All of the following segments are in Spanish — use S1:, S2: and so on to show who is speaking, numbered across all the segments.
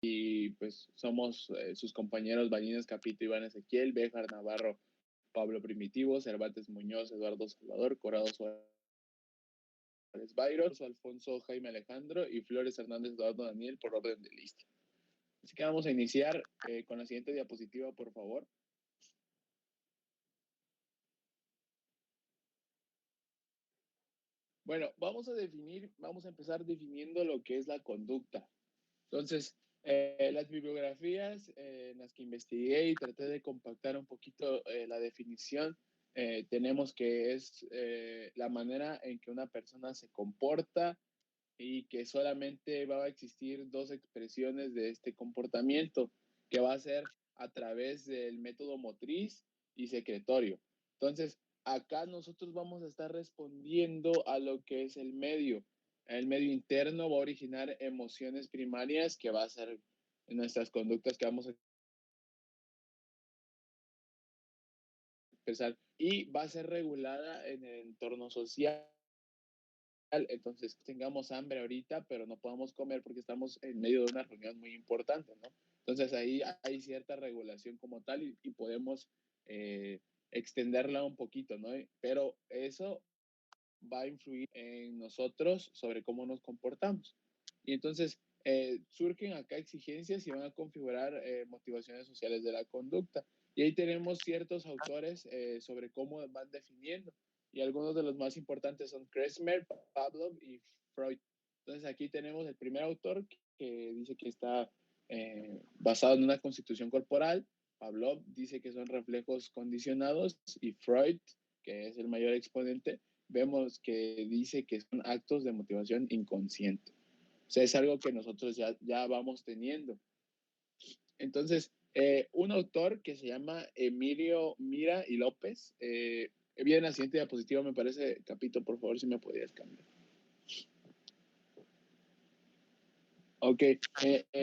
S1: y pues somos sus compañeros Balines Capito, Iván Ezequiel, Béjar Navarro, Pablo Primitivo, Cervantes Muñoz, Eduardo Salvador, Corrado Suárez Byron, Alfonso Jaime Alejandro y Flores Hernández Eduardo Daniel por orden de lista. Así que vamos a iniciar con la siguiente diapositiva, por favor. Bueno, vamos a empezar definiendo lo que es la conducta. Entonces, las bibliografías en las que investigué y traté de compactar un poquito la definición, tenemos que es la manera en que una persona se comporta y que solamente va a existir dos expresiones de este comportamiento, que va a ser a través del método motriz y secretorio. Entonces, acá nosotros vamos a estar respondiendo a lo que es el medio. El medio interno va a originar emociones primarias que va a ser en nuestras conductas que vamos a expresar y va a ser regulada en el entorno social. Entonces tengamos hambre ahorita, pero no podamos comer porque estamos en medio de una reunión muy importante, ¿no? Entonces ahí hay cierta regulación como tal y podemos extenderla un poquito, ¿no? Pero eso va a influir en nosotros sobre cómo nos comportamos. Y entonces surgen acá exigencias y van a configurar motivaciones sociales de la conducta. Y ahí tenemos ciertos autores sobre cómo van definiendo. Y algunos de los más importantes son Kresmer, Pavlov y Freud. Entonces aquí tenemos el primer autor que dice que está basado en una constitución corporal. Pavlov dice que son reflejos condicionados y Freud, que es el mayor exponente, vemos que dice que son actos de motivación inconsciente. O sea, es algo que nosotros ya vamos teniendo. Entonces, un autor que se llama Emilio Mira y López, viene en la siguiente diapositiva, me parece, Capito, por favor, si me podías cambiar. Ok,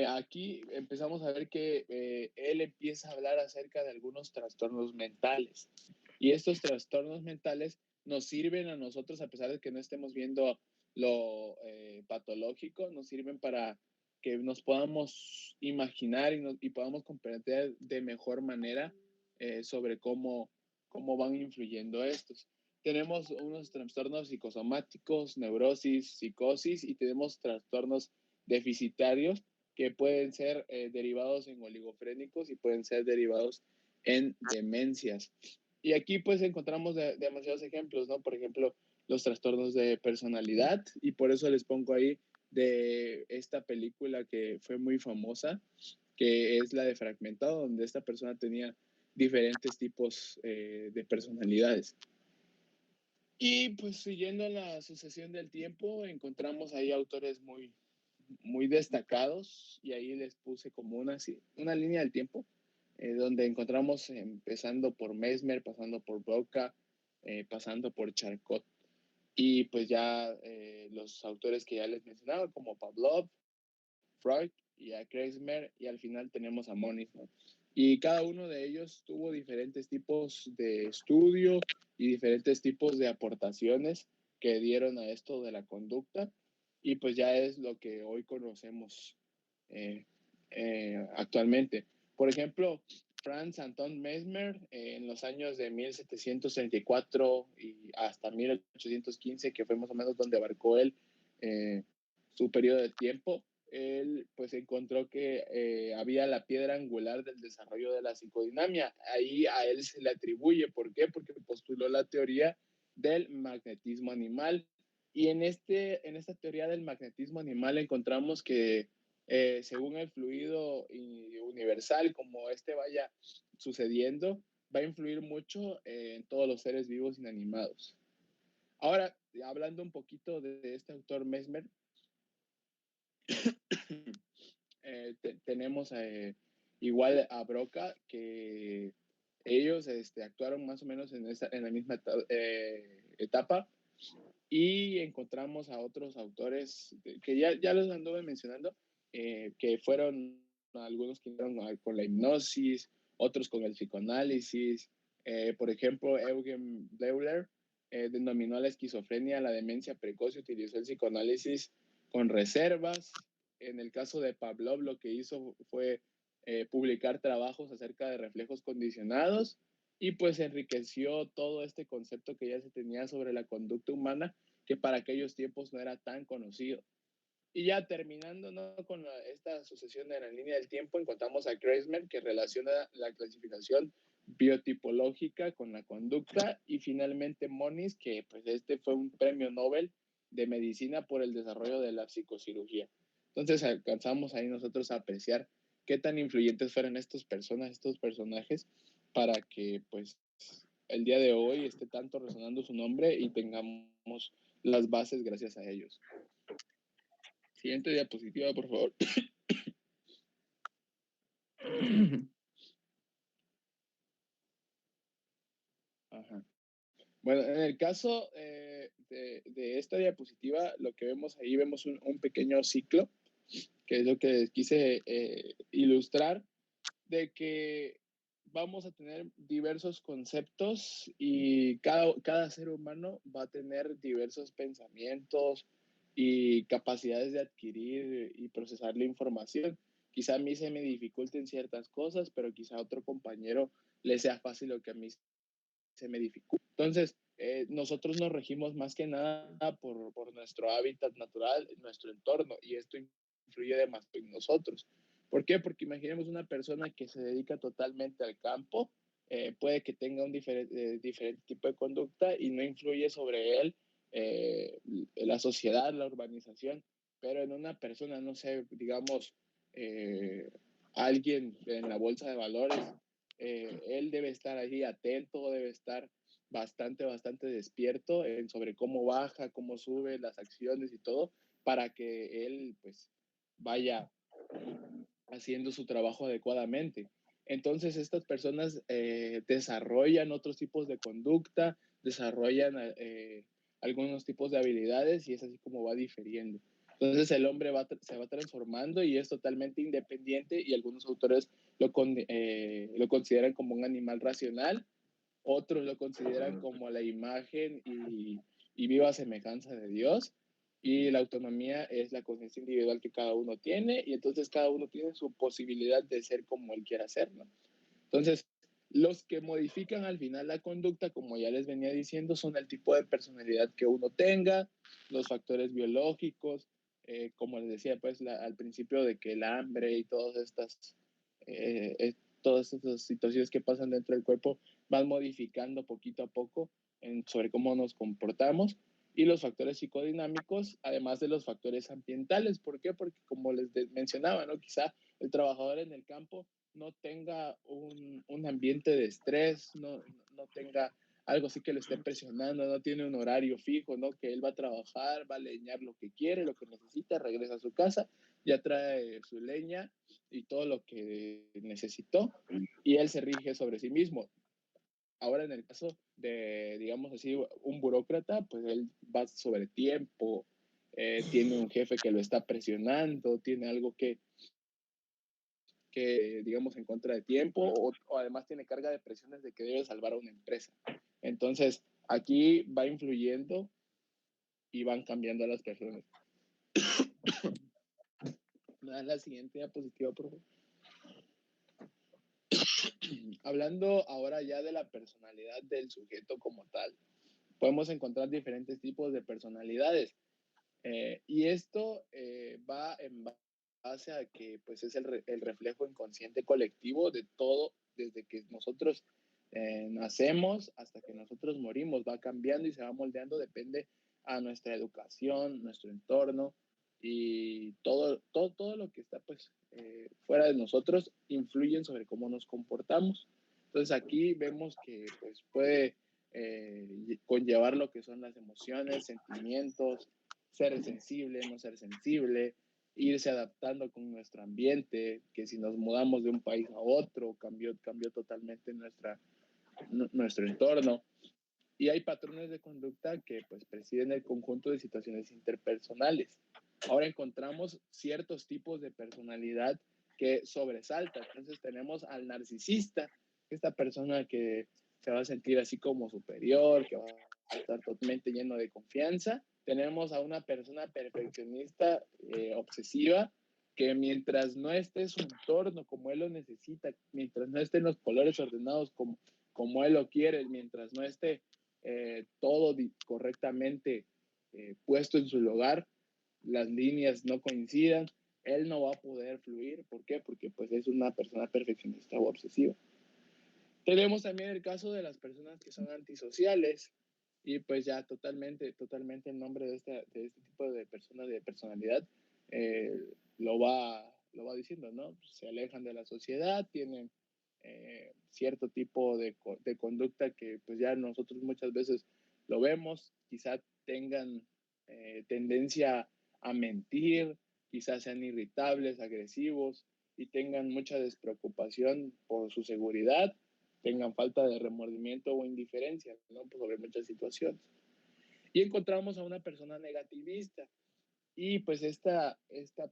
S1: aquí empezamos a ver que él empieza a hablar acerca de algunos trastornos mentales. Y estos trastornos mentales nos sirven a nosotros, a pesar de que no estemos viendo lo patológico, nos sirven para que nos podamos imaginar y podamos comprender de mejor manera sobre cómo van influyendo estos. Tenemos unos trastornos psicosomáticos, neurosis, psicosis y tenemos trastornos deficitarios que pueden ser derivados en oligofrénicos y pueden ser derivados en demencias. Y aquí pues encontramos demasiados ejemplos, ¿no? Por ejemplo, los trastornos de personalidad y por eso les pongo ahí de esta película que fue muy famosa, que es la de Fragmentado, donde esta persona tenía diferentes tipos de personalidades. Y pues siguiendo la sucesión del tiempo, encontramos ahí autores muy destacados y ahí les puse como una línea del tiempo donde encontramos empezando por Mesmer, pasando por Broca, pasando por Charcot y pues ya los autores que ya les mencionaba como Pavlov, Freud y a Kreismer y al final tenemos a Moniz, ¿no? Y cada uno de ellos tuvo diferentes tipos de estudio y diferentes tipos de aportaciones que dieron a esto de la conducta y pues ya es lo que hoy conocemos actualmente. Por ejemplo, Franz Anton Mesmer en los años de 1734 y hasta 1815, que fue más o menos donde abarcó él su periodo de tiempo, él pues encontró que había la piedra angular del desarrollo de la psicodinamia. Ahí a él se le atribuye, ¿por qué? Porque postuló la teoría del magnetismo animal. Y en esta teoría del magnetismo animal encontramos que según el fluido universal, como este vaya sucediendo, va a influir mucho en todos los seres vivos inanimados. Ahora, hablando un poquito de este autor Mesmer, tenemos igual a Broca, que ellos actuaron más o menos en la misma etapa, y encontramos a otros autores que ya los anduve mencionando, que fueron algunos que fueron con la hipnosis, otros con el psicoanálisis. Por ejemplo, Eugen Bleuler denominó a la esquizofrenia la demencia precoz y utilizó el psicoanálisis con reservas. en el caso de Pavlov lo que hizo fue publicar trabajos acerca de reflejos condicionados y pues enriqueció todo este concepto que ya se tenía sobre la conducta humana, que para aquellos tiempos no era tan conocido. Y ya terminando, ¿no?, con esta sucesión de la línea del tiempo, encontramos a Kreismer, que relaciona la clasificación biotipológica con la conducta, y finalmente Moniz, que pues este fue un premio Nobel de medicina por el desarrollo de la psicocirugía. Entonces alcanzamos ahí nosotros a apreciar qué tan influyentes fueron estos personajes, para que pues el día de hoy esté tanto resonando su nombre y tengamos las bases gracias a ellos. Siguiente diapositiva, por favor. Ajá. Bueno, en el caso de esta diapositiva, lo que vemos ahí, vemos un pequeño ciclo, que es lo que quise ilustrar, de que vamos a tener diversos conceptos y cada ser humano va a tener diversos pensamientos y capacidades de adquirir y procesar la información. Quizá a mí se me dificulten ciertas cosas, pero quizá a otro compañero le sea fácil lo que a mí se me dificulta. Entonces, nosotros nos regimos más que nada por nuestro hábitat natural, nuestro entorno, y esto influye demasiado en nosotros. ¿Por qué? Porque imaginemos una persona que se dedica totalmente al campo, puede que tenga un diferente tipo de conducta y no influye sobre él la sociedad, la urbanización, pero en una persona, no sé, digamos, alguien en la bolsa de valores, él debe estar ahí atento, debe estar bastante despierto sobre cómo baja, cómo sube las acciones y todo, para que él pues vaya haciendo su trabajo adecuadamente. Entonces estas personas desarrollan otros tipos de conducta, desarrollan algunos tipos de habilidades, y es así como va difiriendo. Entonces el hombre se va transformando y es totalmente independiente, y algunos autores lo consideran como un animal racional, otros lo consideran como la imagen y viva semejanza de Dios, y la autonomía es la conciencia individual que cada uno tiene, y entonces cada uno tiene su posibilidad de ser como él quiera ser, ¿no? Entonces, los que modifican al final la conducta, como ya les venía diciendo, son el tipo de personalidad que uno tenga, los factores biológicos, como les decía pues al principio, de que el hambre y todas estas situaciones que pasan dentro del cuerpo van modificando poquito a poco sobre cómo nos comportamos, y los factores psicodinámicos, además de los factores ambientales. ¿Por qué? Porque como les mencionaba, ¿no?, quizá el trabajador en el campo no tenga un ambiente de estrés, no tenga algo así que lo esté presionando, no tiene un horario fijo, ¿no?, que él va a trabajar, va a leñar lo que quiere, lo que necesita, regresa a su casa, ya trae su leña y todo lo que necesitó, y él se rige sobre sí mismo. Ahora, en el caso de, digamos así, un burócrata, pues él va sobre tiempo, tiene un jefe que lo está presionando, tiene algo que digamos, en contra de tiempo, o además tiene carga de presiones de que debe salvar a una empresa. Entonces, aquí va influyendo y van cambiando a las personas. ¿Me das la siguiente diapositiva, por favor? Hablando ahora ya de la personalidad del sujeto como tal, podemos encontrar diferentes tipos de personalidades. Y esto va en base a que pues, es el reflejo inconsciente colectivo de todo, desde que nosotros nacemos hasta que nosotros morimos, va cambiando y se va moldeando, depende a nuestra educación, nuestro entorno, y todo lo que está pues, fuera de nosotros influyen sobre cómo nos comportamos. Entonces aquí vemos que pues, puede conllevar lo que son las emociones, sentimientos, ser sensible, no ser sensible, irse adaptando con nuestro ambiente, que si nos mudamos de un país a otro, cambió totalmente nuestro entorno. Y hay patrones de conducta que pues presiden el conjunto de situaciones interpersonales. Ahora encontramos ciertos tipos de personalidad que sobresaltan. Entonces tenemos al narcisista, esta persona que se va a sentir así como superior, que va a estar totalmente lleno de confianza. Tenemos a una persona perfeccionista, obsesiva, que mientras no esté su entorno como él lo necesita, mientras no estén los colores ordenados como él lo quiere, mientras no esté todo correctamente puesto en su lugar, las líneas no coincidan, él no va a poder fluir. ¿Por qué? Porque pues es una persona perfeccionista o obsesiva. Tenemos también el caso de las personas que son antisociales y pues ya totalmente el nombre de este tipo de personas de personalidad lo va diciendo, ¿no? Se alejan de la sociedad, tienen cierto tipo de conducta que pues ya nosotros muchas veces lo vemos, quizá tengan tendencia a mentir, quizás sean irritables, agresivos y tengan mucha despreocupación por su seguridad, tengan falta de remordimiento o indiferencia, ¿no? Pues sobre muchas situaciones. Y encontramos a una persona negativista. Y pues esta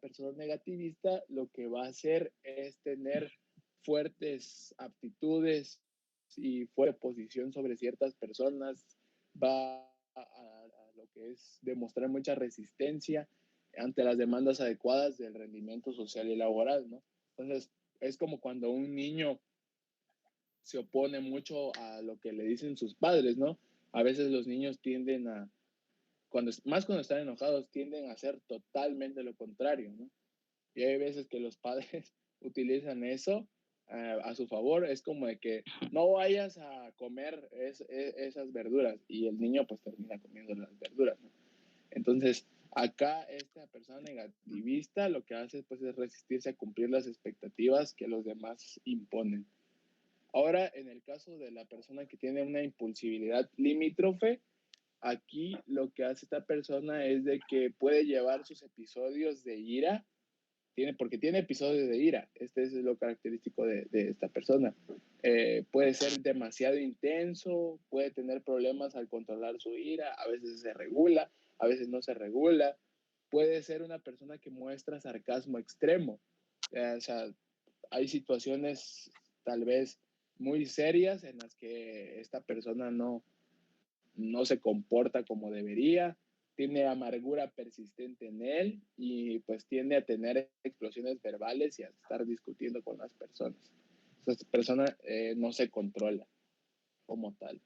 S1: persona negativista lo que va a hacer es tener fuertes aptitudes y fuerte posición sobre ciertas personas, va a lo que es demostrar mucha resistencia ante las demandas adecuadas del rendimiento social y laboral, ¿no? Entonces, es como cuando un niño se opone mucho a lo que le dicen sus padres, ¿no? A veces los niños tienden a, más cuando están enojados, tienden a hacer totalmente lo contrario, ¿no? Y hay veces que los padres utilizan eso a su favor, es como de que no vayas a comer esas verduras y el niño pues termina comiendo las verduras, ¿no? Entonces, acá esta persona negativista lo que hace pues es resistirse a cumplir las expectativas que los demás imponen. Ahora, en el caso de la persona que tiene una impulsividad limítrofe, aquí lo que hace esta persona es de que puede llevar sus episodios de ira, porque tiene episodios de ira, este es lo característico de esta persona. Puede ser demasiado intenso, puede tener problemas al controlar su ira, a veces se regula, a veces no se regula, puede ser una persona que muestra sarcasmo extremo, o sea, hay situaciones tal vez muy serias en las que esta persona no se comporta como debería, tiene amargura persistente en él y pues tiende a tener explosiones verbales y a estar discutiendo con las personas. Esta persona no se controla como tal.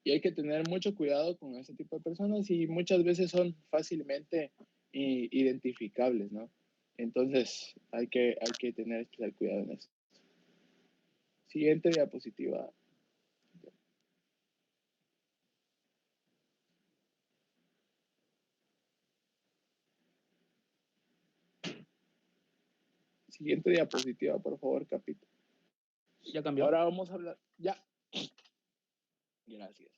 S1: Y hay que tener mucho cuidado con este tipo de personas y muchas veces son fácilmente identificables, ¿no? Entonces hay que tener especial cuidado en eso. Siguiente diapositiva. Siguiente diapositiva, por favor, Capito.
S2: ¿Ya cambió?
S1: Ahora vamos a hablar, ya. Gracias.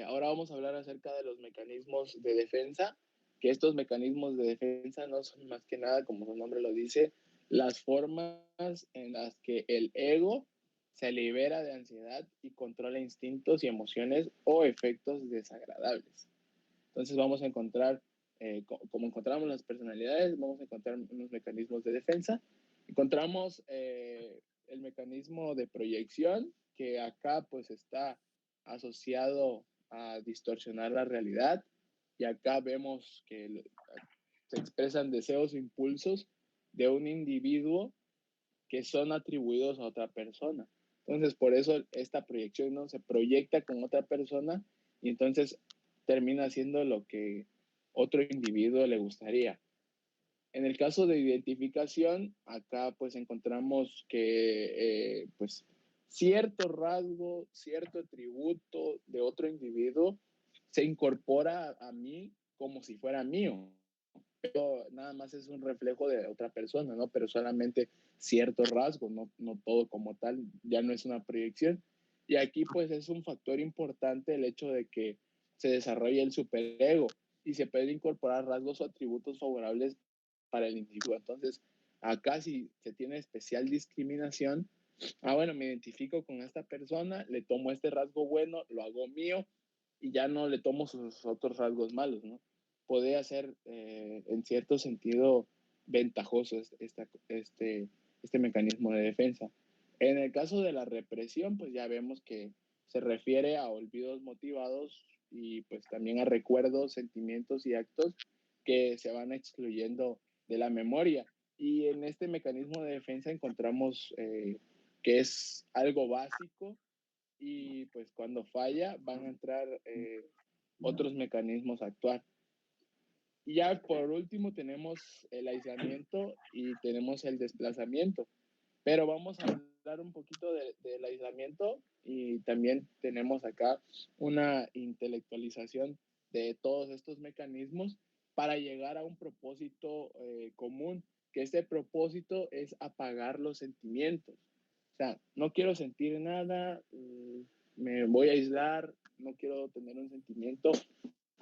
S1: Ahora vamos a hablar acerca de los mecanismos de defensa, que estos mecanismos de defensa no son más que nada, como su nombre lo dice, las formas en las que el ego se libera de ansiedad y controla instintos y emociones o efectos desagradables. Entonces vamos a encontrar, como encontramos las personalidades, vamos a encontrar unos mecanismos de defensa. Encontramos el mecanismo de proyección, que acá pues está asociado a distorsionar la realidad, y acá vemos que se expresan deseos e impulsos de un individuo que son atribuidos a otra persona. Entonces, por eso esta proyección no se proyecta con otra persona y entonces termina siendo lo que otro individuo le gustaría. En el caso de identificación, acá pues encontramos que pues cierto rasgo, cierto atributo de otro individuo se incorpora a mí como si fuera mío, pero nada más es un reflejo de otra persona, ¿no? Pero solamente cierto rasgo, no todo como tal, ya no es una proyección. Y aquí pues es un factor importante el hecho de que se desarrolle el superego y se puede incorporar rasgos o atributos favorables para el individuo. Entonces, acá si se tiene especial discriminación, bueno, me identifico con esta persona, le tomo este rasgo bueno, lo hago mío y ya no le tomo sus otros rasgos malos, ¿no? Podría ser en cierto sentido ventajoso este mecanismo de defensa. En el caso de la represión, pues ya vemos que se refiere a olvidos motivados y pues también a recuerdos, sentimientos y actos que se van excluyendo de la memoria. Y en este mecanismo de defensa encontramos que es algo básico y pues cuando falla van a entrar otros mecanismos a actuar. Y ya por último tenemos el aislamiento y tenemos el desplazamiento. Pero vamos a hablar un poquito del aislamiento y también tenemos acá una intelectualización de todos estos mecanismos para llegar a un propósito común, que este propósito es apagar los sentimientos. O sea, no quiero sentir nada, me voy a aislar, no quiero tener un sentimiento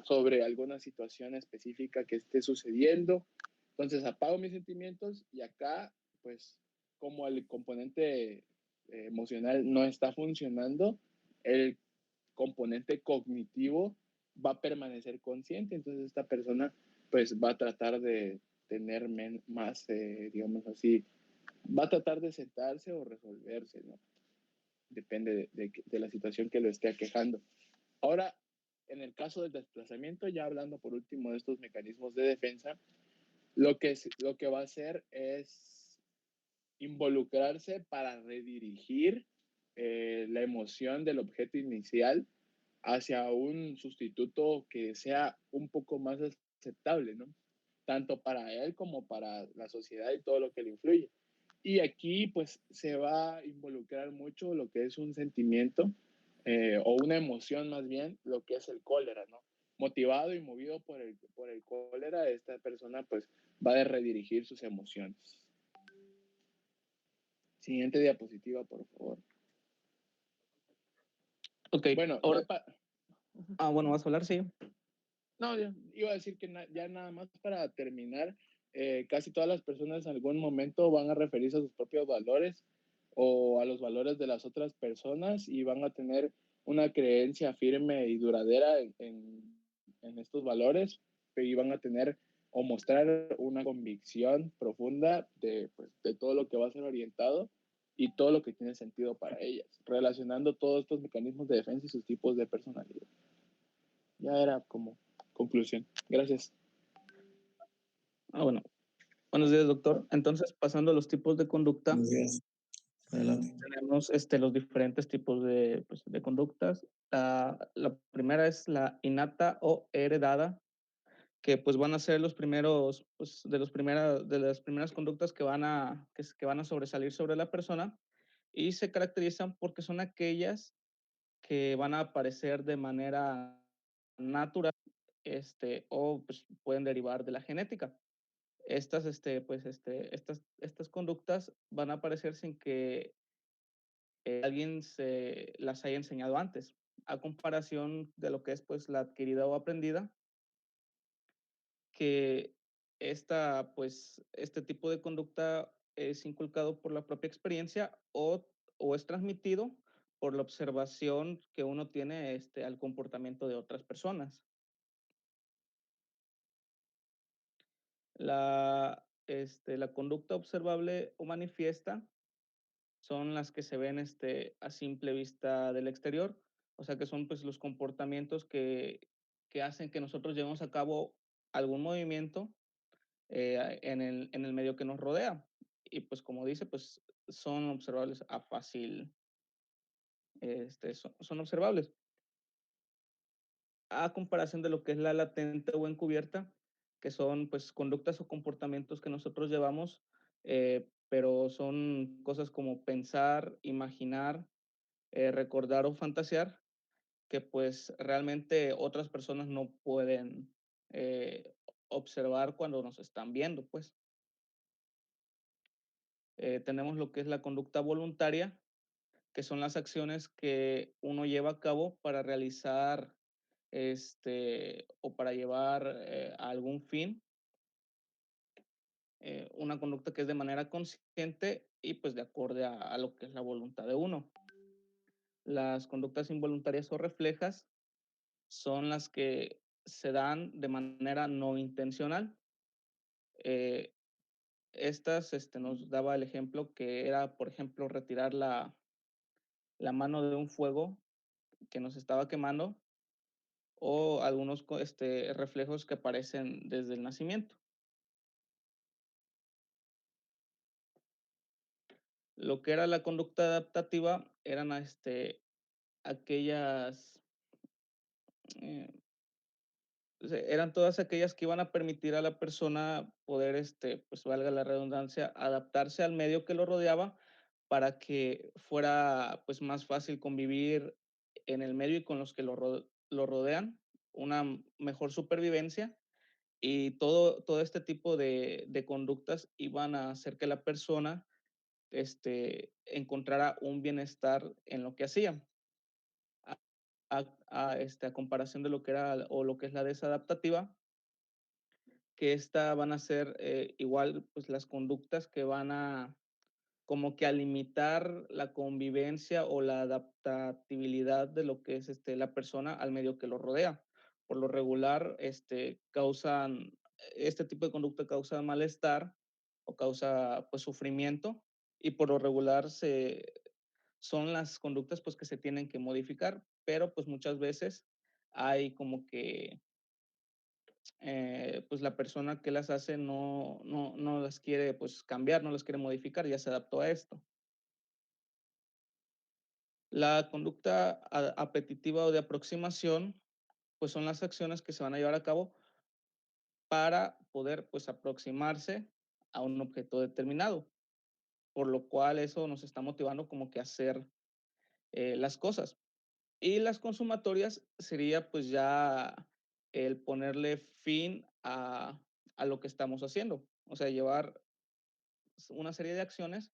S1: sobre alguna situación específica que esté sucediendo. Entonces apago mis sentimientos y acá, pues, como el componente emocional no está funcionando, el componente cognitivo va a permanecer consciente. Entonces esta persona, pues, va a tratar de tener más, digamos así, va a tratar de sentarse o resolverse, ¿no? Depende de la situación que lo esté aquejando. Ahora, en el caso del desplazamiento, ya hablando por último de estos mecanismos de defensa, lo que va a hacer es involucrarse para redirigir la emoción del objeto inicial hacia un sustituto que sea un poco más aceptable, ¿no? Tanto para él como para la sociedad y todo lo que le influye. Y aquí pues se va a involucrar mucho lo que es un sentimiento o una emoción más bien, lo que es el cólera, ¿no? Motivado y movido por el cólera, esta persona pues va a redirigir sus emociones. Siguiente diapositiva, por favor.
S2: Ok,
S1: Bueno,
S2: ahora, bueno, vas a hablar, sí.
S1: no, iba a decir que ya nada más para terminar, casi todas las personas en algún momento van a referirse a sus propios valores o a los valores de las otras personas y van a tener una creencia firme y duradera en estos valores y van a tener o mostrar una convicción profunda pues, de todo lo que va a ser orientado y todo lo que tiene sentido para ellas, relacionando todos estos mecanismos de defensa y sus tipos de personalidad. Ya era como conclusión. Gracias.
S2: Bueno, buenos días, doctor. Entonces, pasando a los tipos de conducta.
S3: Buenos días. Adelante.
S2: Tenemos los diferentes tipos pues, de conductas. La primera es la innata o heredada, que pues van a ser los primeros, pues, de las primeras conductas que van a sobresalir sobre la persona y se caracterizan porque son aquellas que van a aparecer de manera natural, o pues, pueden derivar de la genética. Estas conductas van a aparecer sin que alguien se las haya enseñado antes, a comparación de lo que es pues la adquirida o aprendida, que este tipo de conducta es inculcado por la propia experiencia o es transmitido por la observación que uno tiene al comportamiento de otras personas. La conducta observable o manifiesta son las que se ven a simple vista del exterior, o sea que son pues los comportamientos que hacen que nosotros llevemos a cabo algún movimiento en el medio que nos rodea. Y pues como dice, pues son observables a fácil, son observables. A comparación de lo que es la latente o encubierta, que son pues conductas o comportamientos que nosotros llevamos, pero son cosas como pensar, imaginar, recordar o fantasear, que pues realmente otras personas no pueden observar cuando nos están viendo, pues. Tenemos lo que es la conducta voluntaria, que son las acciones que uno lleva a cabo para realizar o para llevar a algún fin, una conducta que es de manera consciente y pues de acorde a lo que es la voluntad de uno. Las conductas involuntarias o reflejas son las que se dan de manera no intencional. Eh, nos daba el ejemplo que era, por ejemplo, retirar la mano de un fuego que nos estaba quemando o algunos reflejos que aparecen desde el nacimiento. Lo que era la conducta adaptativa eran aquellas, eh, eran todas aquellas que iban a permitir a la persona poder, pues valga la redundancia, adaptarse al medio que lo rodeaba para que fuera pues más fácil convivir en el medio y con los que lo rodean, una mejor supervivencia y todo este tipo de conductas iban a hacer que la persona encontrara un bienestar en lo que hacía. A comparación de lo que era o lo que es la desadaptativa, que esta van a ser igual pues las conductas que van a como que a limitar la convivencia o la adaptabilidad de lo que es la persona al medio que lo rodea. Por lo regular, este tipo de conducta causa malestar o causa pues sufrimiento y por lo regular son las conductas pues que se tienen que modificar, pero pues muchas veces hay como que pues la persona que las hace no las quiere pues cambiar, no las quiere modificar, ya se adaptó a esto. La conducta apetitiva o de aproximación, pues son las acciones que se van a llevar a cabo para poder pues aproximarse a un objeto determinado, por lo cual eso nos está motivando como que a hacer las cosas. Y las consumatorias sería pues ya el ponerle fin a lo que estamos haciendo, o sea, llevar una serie de acciones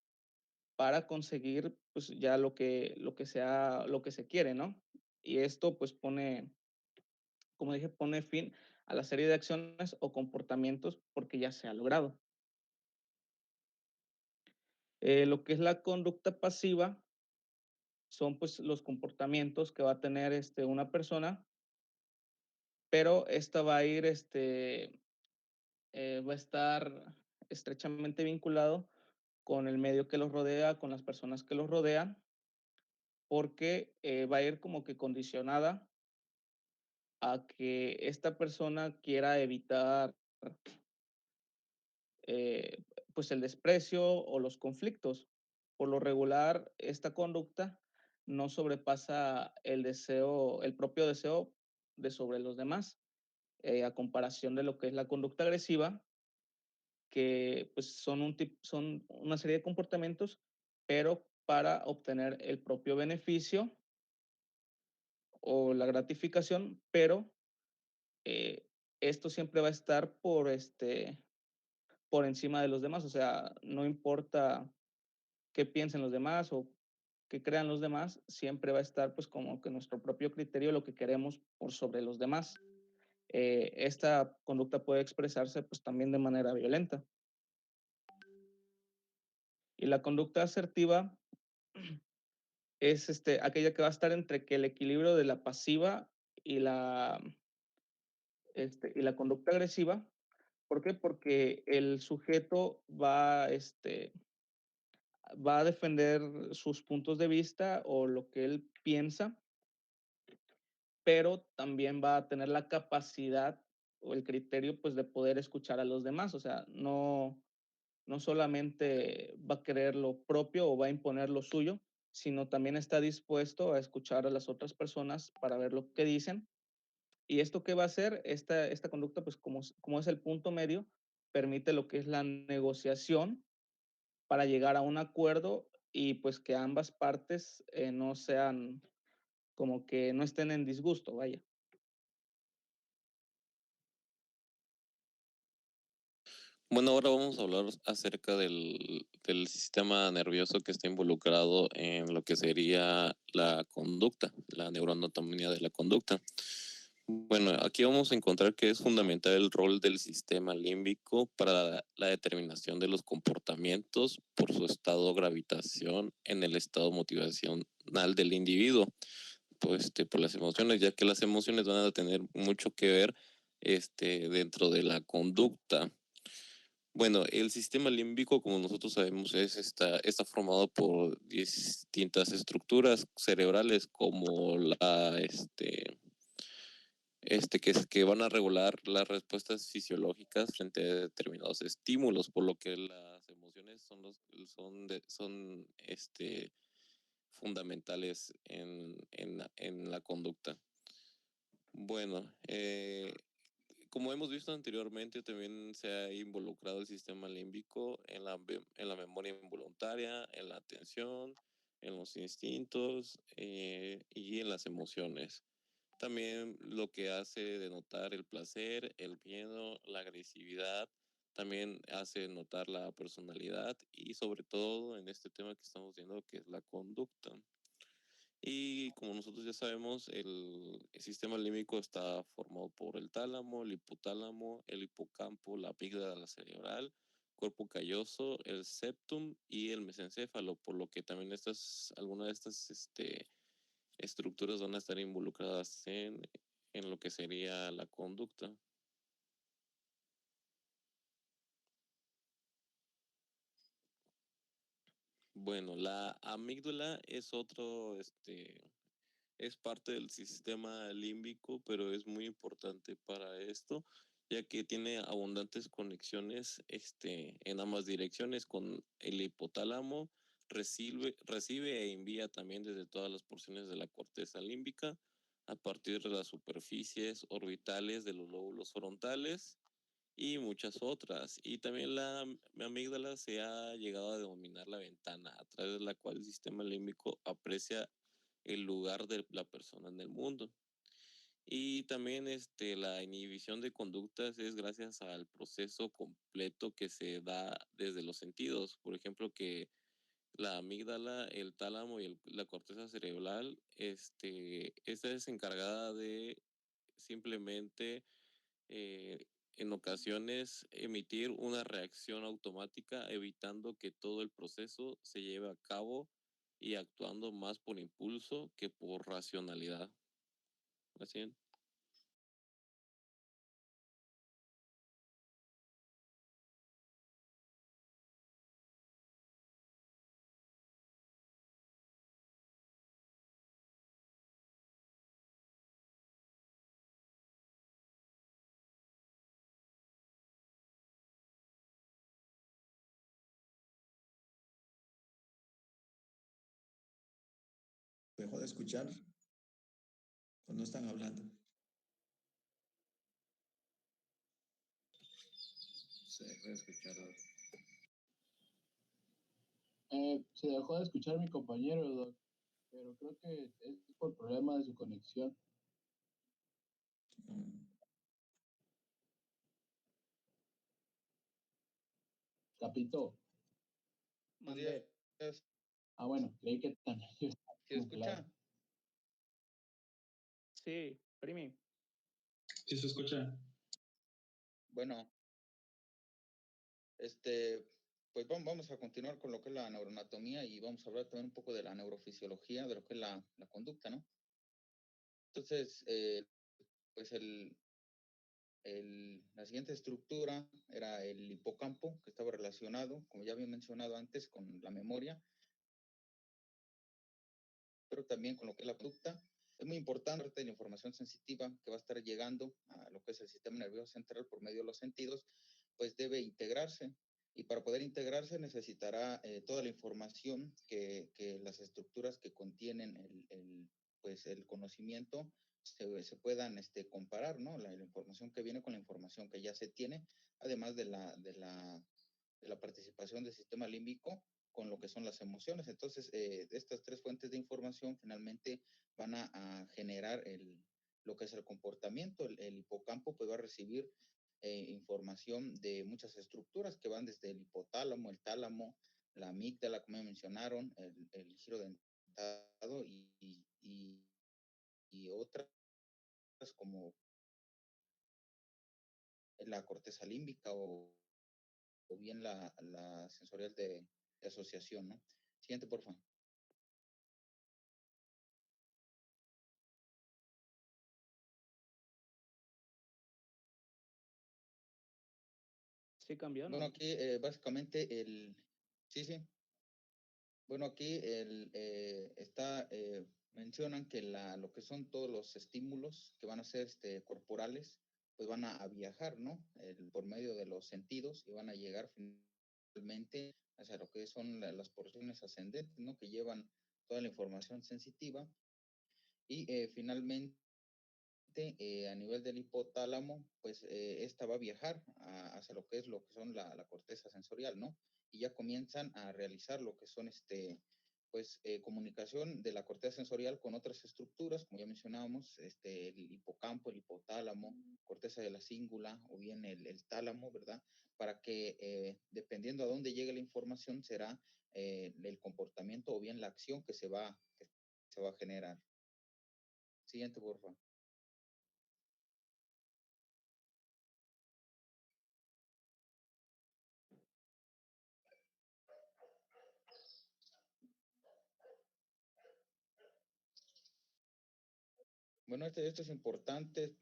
S2: para conseguir pues ya lo que se quiere, ¿no? Y esto pues como dije, pone fin a la serie de acciones o comportamientos porque ya se ha logrado. Lo que es la conducta pasiva son pues los comportamientos que va a tener una persona, pero esta va a ir, va a estar estrechamente vinculado con el medio que los rodea, con las personas que los rodean, porque va a ir como que condicionada a que esta persona quiera evitar eh, pues el desprecio o los conflictos. Por lo regular, esta conducta no sobrepasa el deseo, el propio deseo de sobre los demás, a comparación de lo que es la conducta agresiva, que pues son una serie de comportamientos, pero para obtener el propio beneficio o la gratificación, pero eh, esto siempre va a estar por encima de los demás, o sea, no importa qué piensen los demás o qué crean los demás, siempre va a estar pues como que nuestro propio criterio, lo que queremos por sobre los demás. Esta conducta puede expresarse pues también de manera violenta. Y la conducta asertiva es aquella que va a estar entre que el equilibrio de la pasiva y la conducta agresiva. ¿Por qué? Porque el sujeto va a defender sus puntos de vista o lo que él piensa, pero también va a tener la capacidad o el criterio pues de poder escuchar a los demás. O sea, no solamente va a querer lo propio o va a imponer lo suyo, sino también está dispuesto a escuchar a las otras personas para ver lo que dicen. ¿Y esto qué va a hacer? Esta conducta, pues como es el punto medio, permite lo que es la negociación para llegar a un acuerdo y pues que ambas partes no sean como que no estén en disgusto, vaya.
S4: Bueno, ahora vamos a hablar acerca del sistema nervioso que está involucrado en lo que sería la conducta, la neuroanatomía de la conducta. Bueno, aquí vamos a encontrar que es fundamental el rol del sistema límbico para la determinación de los comportamientos por su estado gravitación en el estado motivacional del individuo, pues, por las emociones, ya que las emociones van a tener mucho que ver dentro de la conducta. Bueno, el sistema límbico, como nosotros sabemos, está formado por distintas estructuras cerebrales como que van a regular las respuestas fisiológicas frente a determinados estímulos, por lo que las emociones son fundamentales en la conducta. Bueno, como hemos visto anteriormente, también se ha involucrado el sistema límbico en la memoria involuntaria, en la atención, en los instintos y en las emociones. También lo que hace denotar el placer, el miedo, la agresividad, también hace notar la personalidad y sobre todo en este tema que estamos viendo, que es la conducta. Y como nosotros ya sabemos, el sistema límbico está formado por el tálamo, el hipotálamo, el hipocampo, la amígdala cerebral, cuerpo calloso, el septum y el mesencéfalo, por lo que también algunas de estas estructuras van a estar involucradas en lo que sería la conducta. Bueno, la amígdala es es parte del sistema límbico, pero es muy importante para esto, ya que tiene abundantes conexiones en ambas direcciones con el hipotálamo, recibe e envía también desde todas las porciones de la corteza límbica, a partir de las superficies orbitales de los lóbulos frontales y muchas otras. Y también la amígdala se ha llegado a denominar la ventana a través de la cual el sistema límbico aprecia el lugar de la persona en el mundo. Y también la inhibición de conductas es gracias al proceso completo que se da desde los sentidos. Por ejemplo, que la amígdala, el tálamo y la corteza cerebral, esta es encargada de simplemente en ocasiones emitir una reacción automática, evitando que todo el proceso se lleve a cabo y actuando más por impulso que por racionalidad. ¿Así?
S3: Dejó de escuchar cuando están hablando. Se dejó de escuchar.
S1: Se dejó de escuchar mi compañero, Doc, pero creo que es por problema de su conexión. Capito.
S2: Mandé.
S1: Ah, bueno, creí que también.
S5: ¿Sí escucha?
S1: Claro.
S2: Sí, Primi.
S6: Sí se escucha.
S5: Bueno, pues vamos a continuar con lo que es la neuroanatomía y vamos a hablar también un poco de la neurofisiología, de lo que es la conducta, ¿no? Entonces, pues la siguiente estructura era el hipocampo, que estaba relacionado, como ya había mencionado antes, con la memoria, pero también con lo que es la conducta. Es muy importante la información sensitiva que va a estar llegando a lo que es el sistema nervioso central por medio de los sentidos, pues debe integrarse. Y para poder integrarse necesitará toda la información que las estructuras que contienen el conocimiento se puedan comparar, ¿no? La información que viene con la información que ya se tiene, además de la participación del sistema límbico con lo que son las emociones. Entonces, estas tres fuentes de información finalmente van a generar lo que es el comportamiento. El hipocampo pues va a recibir información de muchas estructuras que van desde el hipotálamo, el tálamo, la amígdala, como ya mencionaron, el giro dentado y otras como la corteza límbica o bien la sensorial de asociación, ¿no? Siguiente, por favor.
S2: Sí cambió, ¿no?
S5: Bueno, aquí básicamente sí. Bueno, aquí mencionan que lo que son todos los estímulos que van a ser corporales, pues van a viajar, ¿no? Por medio de los sentidos y van a llegar finalmente hacia lo que son las porciones ascendentes, ¿no? Que llevan toda la información sensitiva. Y finalmente, a nivel del hipotálamo, pues esta va a viajar hacia lo que son la corteza sensorial, ¿no? Y ya comienzan a realizar lo que son comunicación de la corteza sensorial con otras estructuras, como ya mencionábamos, el hipocampo, el hipotálamo, corteza de la cíngula o bien el tálamo, ¿verdad? Para que dependiendo a dónde llegue la información será el comportamiento o bien la acción que se va a generar. Siguiente, por favor. Bueno, esto es importante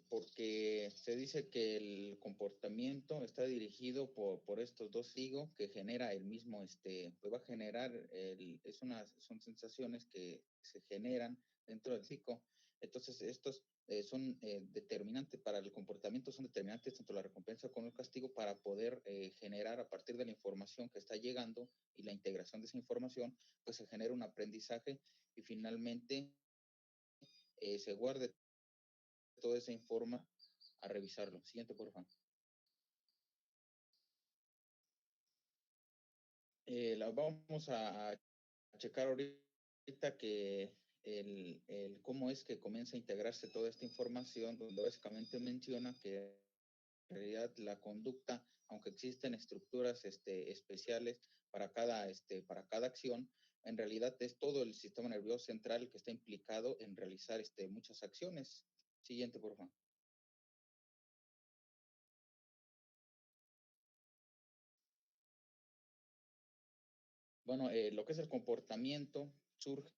S5: porque se dice que el comportamiento está dirigido por estos dos higos que genera el mismo, pues va a generar, son sensaciones que se generan dentro del psico. Entonces, estos son determinantes para el comportamiento, son determinantes tanto la recompensa como el castigo para poder generar a partir de la información que está llegando y la integración de esa información, pues se genera un aprendizaje y finalmente se guarde toda esa informa a revisarlo. Siguiente, por favor. La vamos a checar ahorita que el cómo es que comienza a integrarse toda esta información, donde básicamente menciona que en realidad la conducta, aunque existen estructuras especiales para cada acción, en realidad es todo el sistema nervioso central que está implicado en realizar muchas acciones. Siguiente, por favor. Bueno, lo que es el comportamiento surge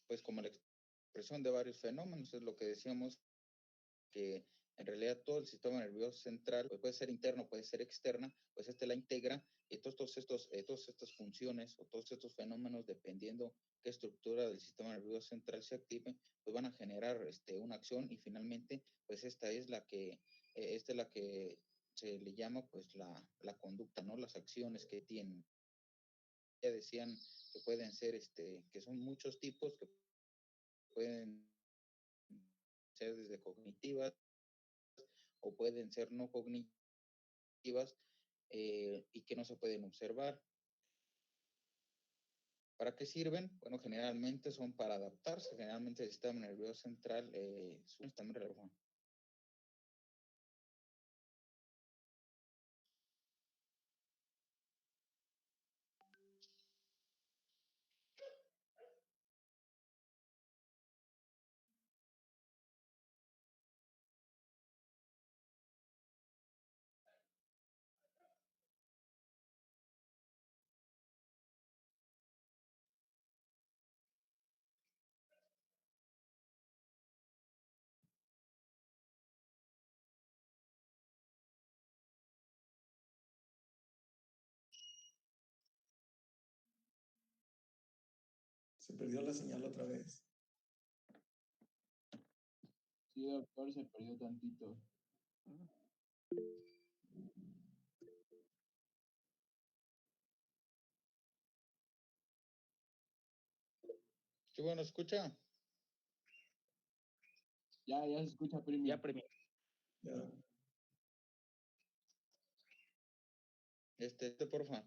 S5: pues como la expresión de varios fenómenos, es lo que decíamos, que en realidad todo el sistema nervioso central, pues puede ser interno, puede ser externa, pues la integra y todas estas funciones o todos estos fenómenos, dependiendo qué estructura del sistema nervioso central se active, pues van a generar una acción y finalmente, pues esta es la que se le llama pues la conducta, ¿no? Las acciones que tienen. Ya decían que pueden ser, que son muchos tipos, que pueden ser desde cognitivas o pueden ser no cognitivas y que no se pueden observar. ¿Para qué sirven? Bueno, generalmente son para adaptarse. Generalmente el sistema nervioso central también relevante.
S3: Se perdió la señal otra vez.
S1: Sí, doctor, se perdió tantito.
S5: Sí, bueno, ¿escucha?
S1: Ya se escucha, Primi.
S2: Ya, Primi.
S3: Ya.
S5: Porfa.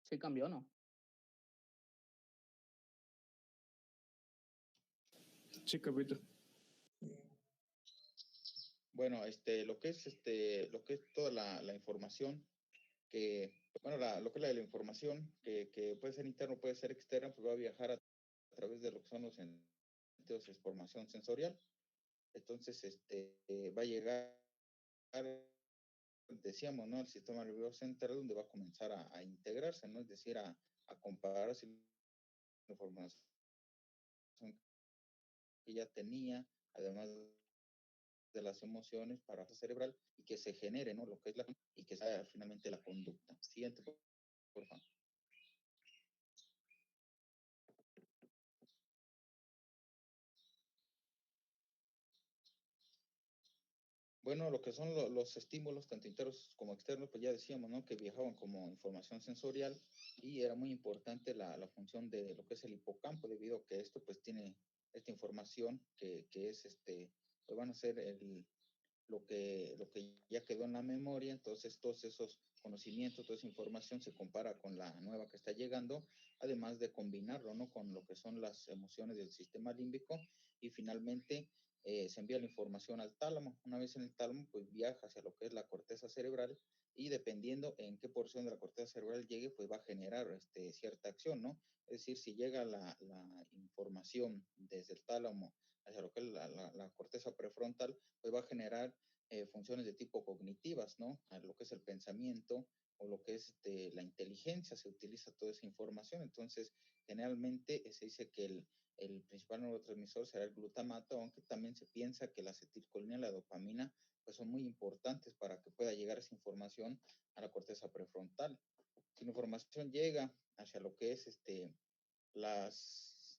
S2: Sí cambió, ¿no?
S6: Sí, capito.
S5: Bueno, lo que es toda la información bueno, lo que es la información que puede ser interna, puede ser externa, pues va a viajar a través de lo que son los sentidos de formación sensorial. Entonces, va a llegar, decíamos, ¿no? El sistema nervioso central, donde va a comenzar a integrarse, ¿no? Es decir, a comparar si la información que ya tenía, además de las emociones para la cerebral y que se genere, ¿no? Lo que es y que sea finalmente la conducta. Siguiente, por favor. Bueno, lo que son los estímulos, tanto internos como externos, pues ya decíamos, ¿no? Que viajaban como información sensorial y era muy importante la función de lo que es el hipocampo, debido a que esto pues tiene esta información que es, pues van a ser lo que ya quedó en la memoria. Entonces todos esos conocimientos, toda esa información se compara con la nueva que está llegando, además de combinarlo, ¿no? Con lo que son las emociones del sistema límbico y finalmente se envía la información al tálamo. Una vez en el tálamo, pues viaja hacia lo que es la corteza cerebral y dependiendo en qué porción de la corteza cerebral llegue, pues va a generar cierta acción, ¿no? Es decir, si llega la información desde el tálamo hacia lo que es la corteza prefrontal, pues va a generar funciones de tipo cognitivas, ¿no? A lo que es el pensamiento o lo que es la inteligencia, se utiliza toda esa información. Entonces, generalmente se dice que el principal neurotransmisor será el glutamato, aunque también se piensa que la acetilcolina y la dopamina pues son muy importantes para que pueda llegar esa información a la corteza prefrontal. Si la información llega hacia lo que es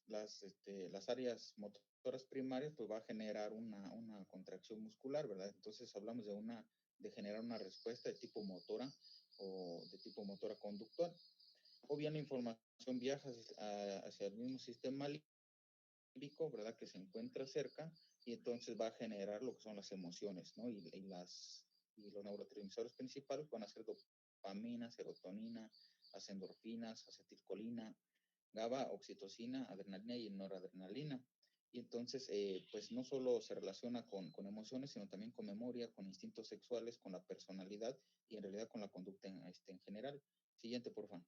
S5: las áreas motoras primarias, pues va a generar una contracción muscular, ¿verdad? Entonces hablamos de generar una respuesta de tipo motora o de tipo motora conductual. O bien la información viaja hacia el mismo sistema límbico, ¿verdad? Que se encuentra cerca y entonces va a generar lo que son las emociones, ¿no? Y los neurotransmisores principales van a ser dopamina, serotonina, las endorfinas, acetilcolina, GABA, oxitocina, adrenalina y noradrenalina. Y entonces, pues no solo se relaciona con emociones, sino también con memoria, con instintos sexuales, con la personalidad y en realidad con la conducta en general. Siguiente, por favor.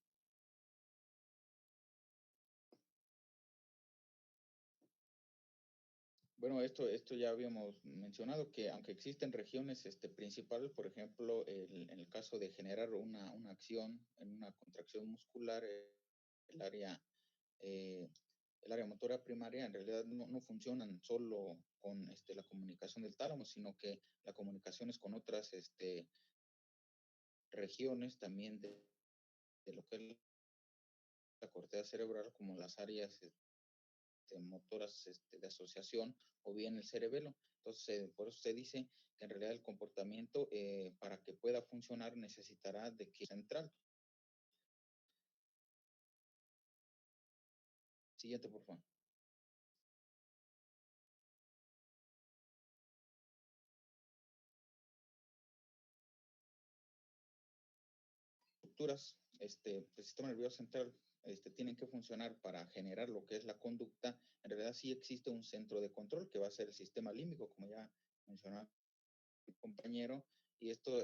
S5: Bueno, esto ya habíamos mencionado que aunque existen regiones principales, por ejemplo, en el caso de generar una acción en una contracción muscular, el área eh, el área motora primaria en realidad no funcionan solo con la comunicación del tálamo, sino que la comunicación es con otras regiones también de lo que es la corteza cerebral, como las áreas motoras de asociación o bien el cerebelo. Entonces, por eso se dice que en realidad el comportamiento, para que pueda funcionar, necesitará de que central. Siguiente, por favor. Estructuras del sistema nervioso central tienen que funcionar para generar lo que es la conducta. En realidad sí existe un centro de control que va a ser el sistema límbico, como ya mencionaba mi compañero, y esto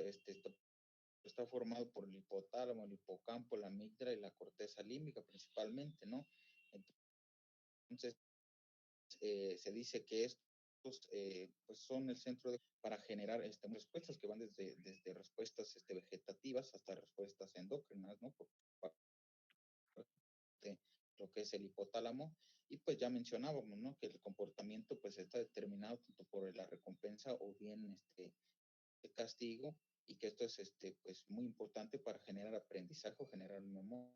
S5: está formado por el hipotálamo, el hipocampo, la amígdala y la corteza límbica principalmente, ¿no? Entonces, se dice que estos pues son el centro para generar respuestas que van desde respuestas vegetativas hasta respuestas endócrinas, ¿no? Por lo que es el hipotálamo, y pues ya mencionábamos, ¿no? Que el comportamiento pues está determinado tanto por la recompensa o bien el castigo, y que esto es pues muy importante para generar aprendizaje o generar memoria.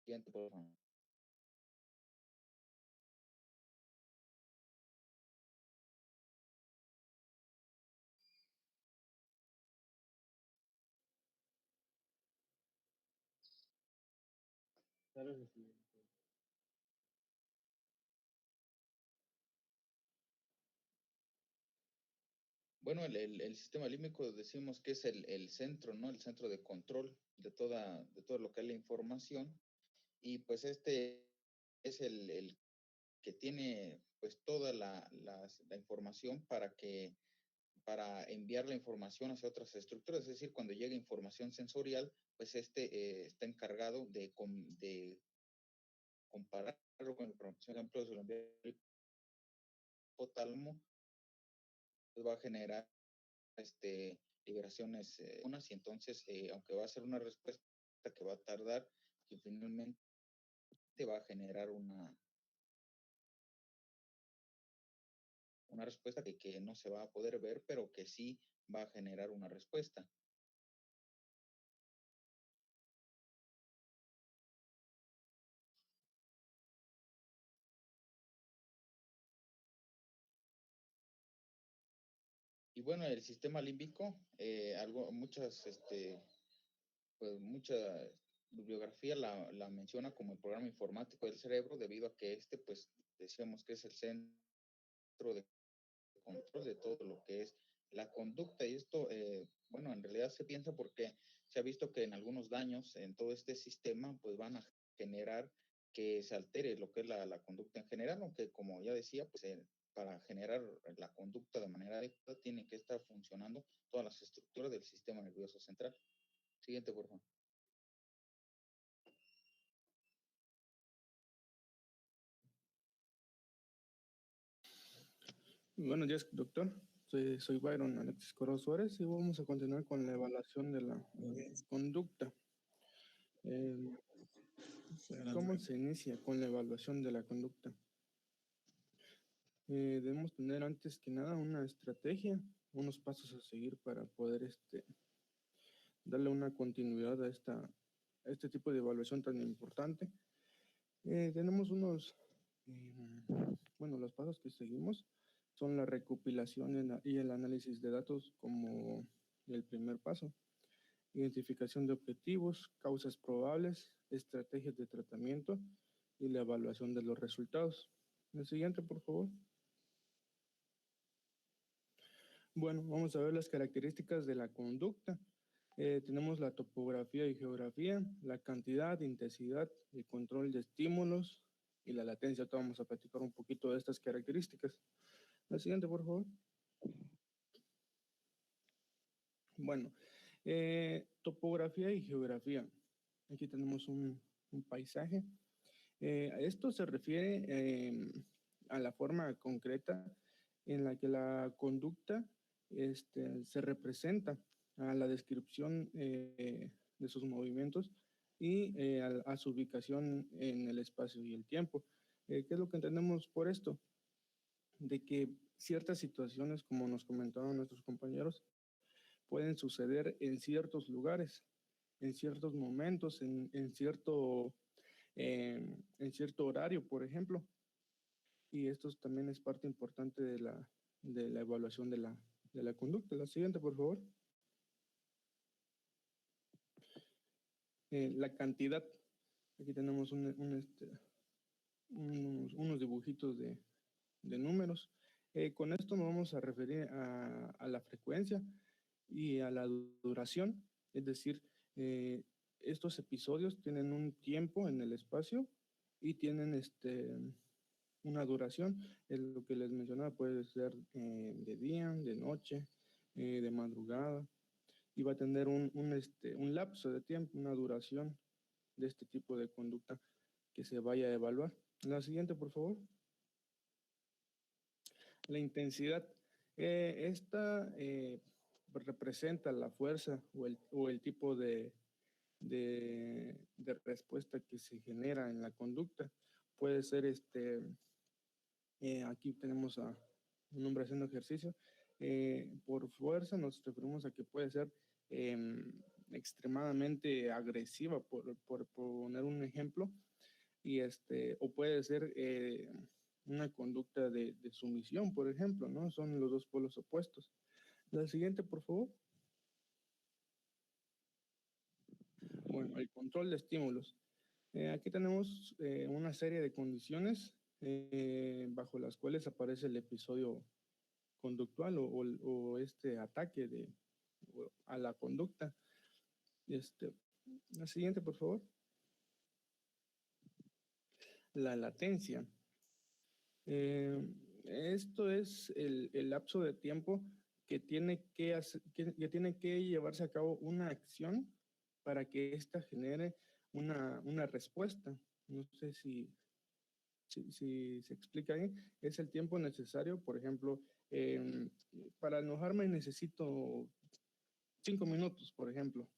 S5: Siguiente, por favor. Bueno, el sistema límbico decimos que es el centro, ¿no? El centro de control de todo lo que es la información. Y pues es el que tiene pues toda la información para enviar la información hacia otras estructuras. Es decir, cuando llega información sensorial, pues está encargado de compararlo con, por ejemplo, si lo envía el hipotálamo, pues va a generar liberaciones unas, y entonces, aunque va a ser una respuesta que va a tardar, que finalmente te va a generar una respuesta que no se va a poder ver, pero que sí va a generar una respuesta. Y bueno, el sistema límbico, mucha bibliografía la menciona como el programa informático del cerebro, debido a que pues decíamos que es el centro de control de todo lo que es la conducta. Y esto, bueno, en realidad se piensa porque se ha visto que en algunos daños en todo este sistema, pues van a generar que se altere lo que es la conducta en general, aunque como ya decía, pues para generar la conducta de manera adecuada tienen que estar funcionando todas las estructuras del sistema nervioso central. Siguiente, por favor.
S6: Buenos días, doctor. Soy Byron Alexis Coro Suárez y vamos a continuar con la evaluación de la conducta. ¿Cómo se inicia con la evaluación de la conducta? Debemos tener antes que nada una estrategia, unos pasos a seguir para poder darle una continuidad a este tipo de evaluación tan importante. Tenemos los pasos que seguimos son la recopilación y el análisis de datos como el primer paso. Identificación de objetivos, causas probables, estrategias de tratamiento y la evaluación de los resultados. El siguiente, por favor. Bueno, vamos a ver las características de la conducta. Tenemos la topografía y geografía, la cantidad, intensidad, el control de estímulos y la latencia. Ahora vamos a platicar un poquito de estas características. La siguiente, por favor. Bueno, topografía y geografía. Aquí tenemos un paisaje. Esto se refiere a la forma concreta en la que la conducta se representa, a la descripción de sus movimientos y a su ubicación en el espacio y el tiempo. ¿Qué es lo que entendemos por esto? De que ciertas situaciones, como nos comentaban nuestros compañeros, pueden suceder en ciertos lugares, en ciertos momentos, en cierto horario, por ejemplo. Y esto también es parte importante de la evaluación de la conducta. La siguiente, por favor. La cantidad. Aquí tenemos unos dibujitos de números. Con esto nos vamos a referir a la frecuencia y a la duración. Es decir, estos episodios tienen un tiempo en el espacio y tienen una duración. Es lo que les mencionaba, puede ser de día, de noche, de madrugada, y va a tener un lapso de tiempo, una duración de este tipo de conducta que se vaya a evaluar. La siguiente, por favor. La intensidad. Esta representa la fuerza o el tipo de respuesta que se genera en la conducta. Puede ser aquí tenemos a un hombre haciendo ejercicio. Por fuerza nos referimos a que puede ser extremadamente agresiva, por poner un ejemplo, y o puede ser una conducta de sumisión, por ejemplo, ¿no? Son los dos polos opuestos. La siguiente, por favor. Bueno, el control de estímulos. Aquí tenemos una serie de condiciones bajo las cuales aparece el episodio conductual o este ataque a la conducta. La siguiente, por favor. La latencia. Esto es el lapso de tiempo que tiene que tiene que llevarse a cabo una acción para que ésta genere una respuesta. No sé si se explica bien. Es el tiempo necesario, por ejemplo, para enojarme necesito 5 minutos, por ejemplo.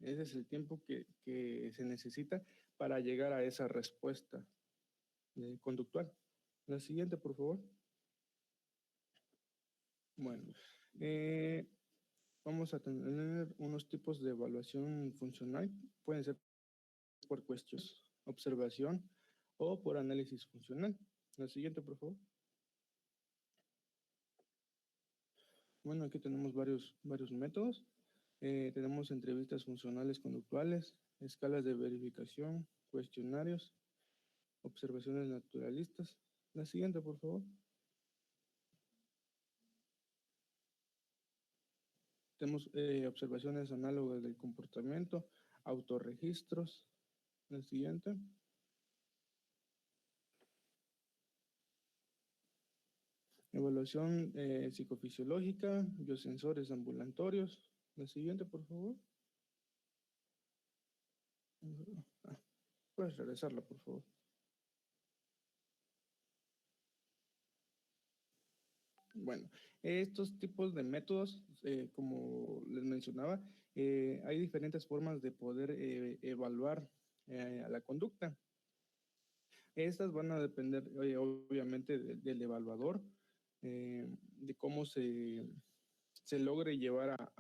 S6: Ese es el tiempo que se necesita para llegar a esa respuesta conductual. La siguiente, por favor. Bueno, vamos a tener unos tipos de evaluación funcional. Pueden ser por cuestiones, observación o por análisis funcional. La siguiente, por favor. Bueno, aquí tenemos varios métodos. Tenemos entrevistas funcionales conductuales, escalas de verificación, cuestionarios, observaciones naturalistas. La siguiente, por favor. Tenemos observaciones análogas del comportamiento, autorregistros. La siguiente. Evaluación psicofisiológica, biosensores ambulatorios. La siguiente, por favor. Puedes regresarla, por favor. Bueno, estos tipos de métodos, como les mencionaba, hay diferentes formas de poder evaluar a la conducta. Estas van a depender, obviamente, del evaluador, de cómo se logre llevar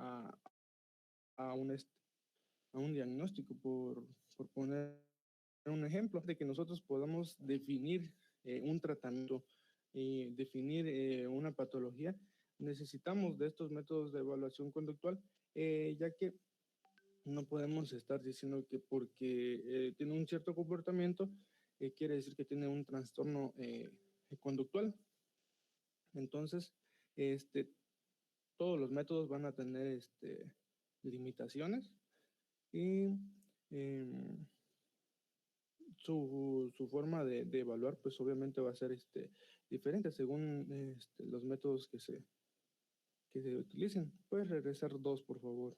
S6: a un diagnóstico, por poner un ejemplo, de que nosotros podamos definir un tratamiento y definir una patología. Necesitamos de estos métodos de evaluación conductual, ya que no podemos estar diciendo que porque tiene un cierto comportamiento, quiere decir que tiene un trastorno conductual. Entonces, todos los métodos van a tener limitaciones y su forma de evaluar, pues obviamente va a ser diferente según los métodos que se utilicen. Puedes regresar 2, por favor.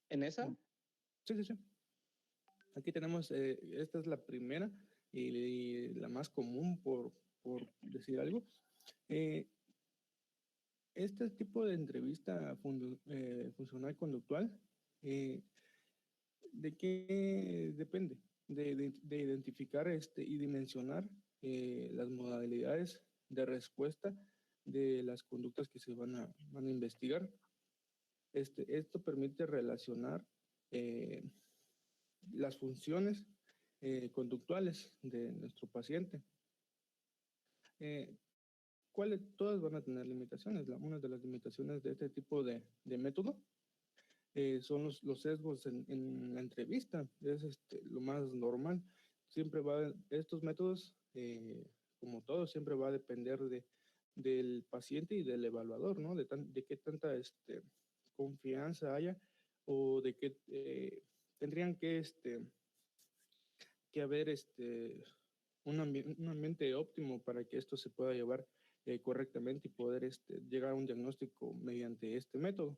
S2: ¿En esa?
S6: Sí. Aquí tenemos, esta es la primera y la más común, por decir algo. Este tipo de entrevista funcional conductual, ¿de qué depende? De identificar y dimensionar las modalidades de respuesta de las conductas que se van a investigar. Esto permite relacionar las funciones conductuales de nuestro paciente. Todas van a tener limitaciones. Una de las limitaciones de este tipo de método son los sesgos en la entrevista. Es lo más normal. Estos métodos, como todos, siempre va a depender del paciente y del evaluador, ¿no? De qué tanta confianza haya, o de qué tendrían que haber un ambiente óptimo para que esto se pueda llevar correctamente y poder llegar a un diagnóstico mediante este método.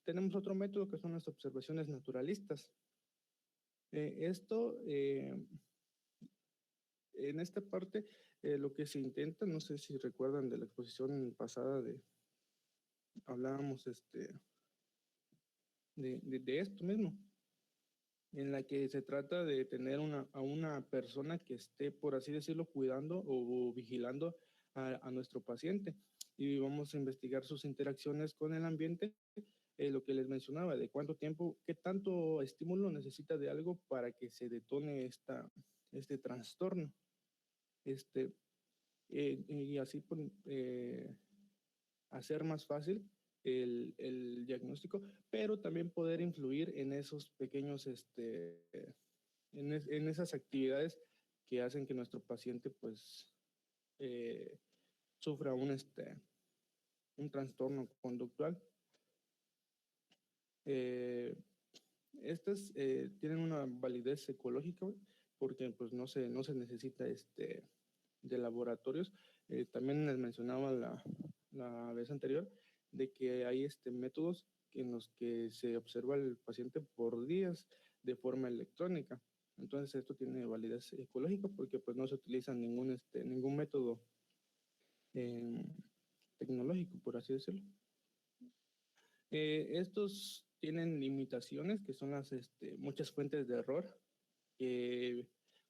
S6: Tenemos otro método que son las observaciones naturalistas. En esta parte, lo que se intenta, no sé si recuerdan de la exposición pasada, hablábamos de esto mismo, en la que se trata de tener a una persona que esté, por así decirlo, cuidando o vigilando a nuestro paciente, y vamos a investigar sus interacciones con el ambiente, lo que les mencionaba, de cuánto tiempo, qué tanto estímulo necesita de algo para que se detone este trastorno. Y así hacer más fácil el diagnóstico, pero también poder influir en esos pequeños, en esas actividades que hacen que nuestro paciente pues sufra un trastorno conductual. Estas tienen una validez ecológica porque pues no se necesita de laboratorios. También les mencionaba la vez anterior de que hay métodos en los que se observa al paciente por días de forma electrónica. Entonces esto tiene validez ecológica porque pues no se utiliza ningún método tecnológico, por así decirlo. Estos tienen limitaciones que son las muchas fuentes de error.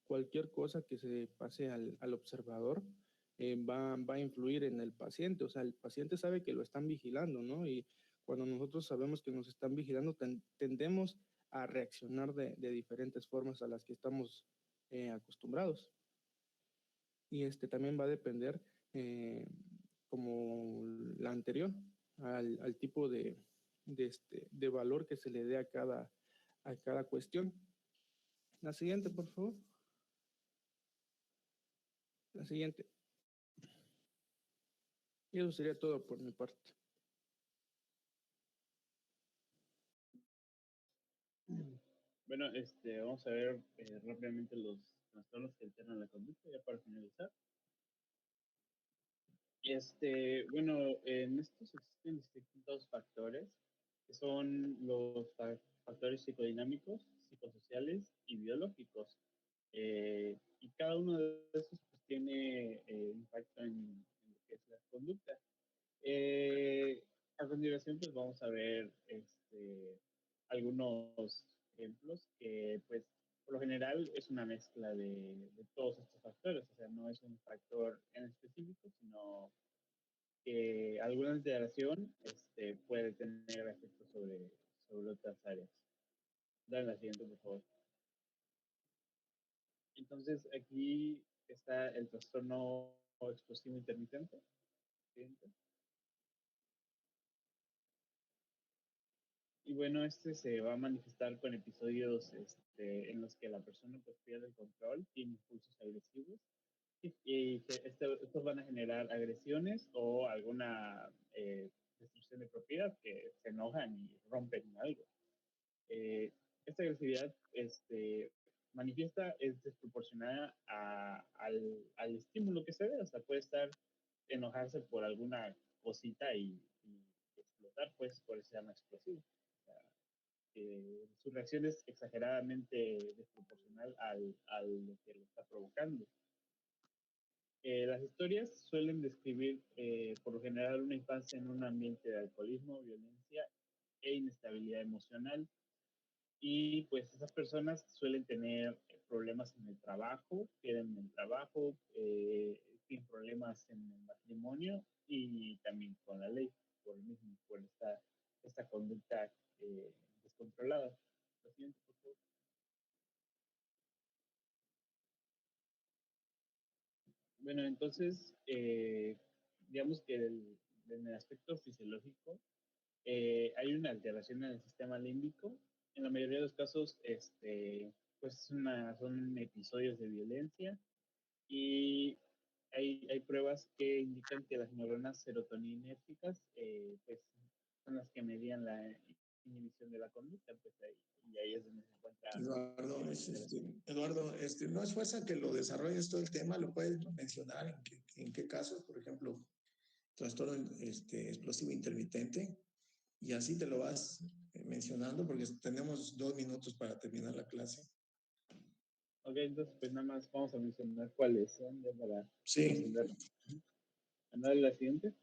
S6: Cualquier cosa que se pase al observador va a influir en el paciente. O sea, el paciente sabe que lo están vigilando, ¿no? Y cuando nosotros sabemos que nos están vigilando, tendemos a reaccionar de diferentes formas a las que estamos acostumbrados. Y también va a depender, como la anterior, al tipo de valor que se le dé a cada cuestión. La siguiente, por favor. La siguiente. Y eso sería todo por mi parte.
S7: Bueno, vamos a ver rápidamente los trastornos que alteran la conducta, ya para finalizar. Bueno, en estos existen distintos factores, que son los factores psicodinámicos, psicosociales y biológicos. Y cada uno de esos pues, tiene impacto en lo que es la conducta. A continuación, pues vamos a ver algunos ejemplos que, pues, por lo general es una mezcla de todos estos factores, o sea, no es un factor en específico, sino que alguna alteración puede tener efectos sobre otras áreas. Dale la siguiente, por favor. Entonces, aquí está el trastorno explosivo intermitente. Siguiente. Y bueno, se va a manifestar con episodios en los que la persona pues, pierde el control, tiene impulsos agresivos y que estos van a generar agresiones o alguna destrucción de propiedad, que se enojan y rompen algo. Esta agresividad manifiesta es desproporcionada al estímulo que se ve, o sea, puede enojarse por alguna cosita y explotar, pues por eso se llama explosivo. O sea, su reacción es exageradamente desproporcional a lo que lo está provocando. Las historias suelen describir por lo general una infancia en un ambiente de alcoholismo, violencia e inestabilidad emocional. Y pues esas personas suelen tener problemas en el trabajo, pierden el trabajo, tienen problemas en el matrimonio y también con la ley, por esta conducta descontrolada. Lo siguiente, por favor. Bueno, entonces, digamos que en el aspecto fisiológico, hay una alteración en el sistema límbico. En la mayoría de los casos, pues son episodios de violencia y hay pruebas que indican que las neuronas serotoninérgicas pues, son las que medían la inhibición de la conducta, pues y ahí es donde se encuentra.
S3: Eduardo, no es fuerza que lo desarrolles todo el tema, lo puedes mencionar en qué casos, por ejemplo, trastorno explosivo intermitente, y así te lo vas mencionando porque tenemos 2 minutos para terminar la clase.
S7: Ok, entonces pues nada más vamos a mencionar cuáles son ya para
S3: sí.
S7: Andar la siguiente.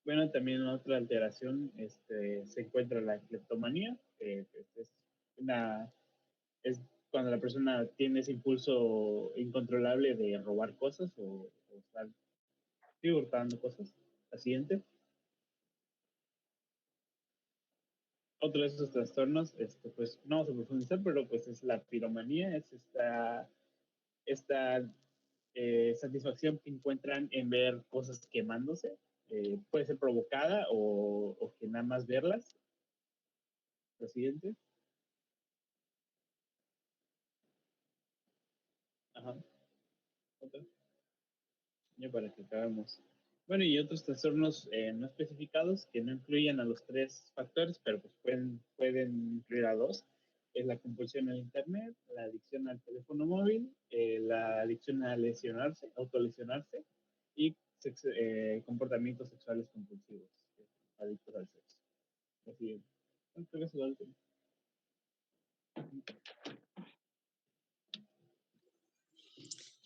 S7: Bueno, también otra alteración se encuentra la cleptomanía, que es cuando la persona tiene ese impulso incontrolable de robar cosas o estar hurtando cosas. La siguiente. Otro de esos trastornos, pues no vamos a profundizar, pero pues es la piromanía, es esta satisfacción que encuentran en ver cosas quemándose. Puede ser provocada o que nada más verlas. La siguiente. Ajá. Otra. Ya para que acabemos. Bueno, y otros trastornos no especificados que no incluyen a los 3 factores, pero pues pueden incluir a 2. Es la compulsión al internet, la adicción al teléfono móvil, la adicción a lesionarse, autolesionarse y comportamientos sexuales compulsivos, adictos al sexo. Así es. Creo que es lo último.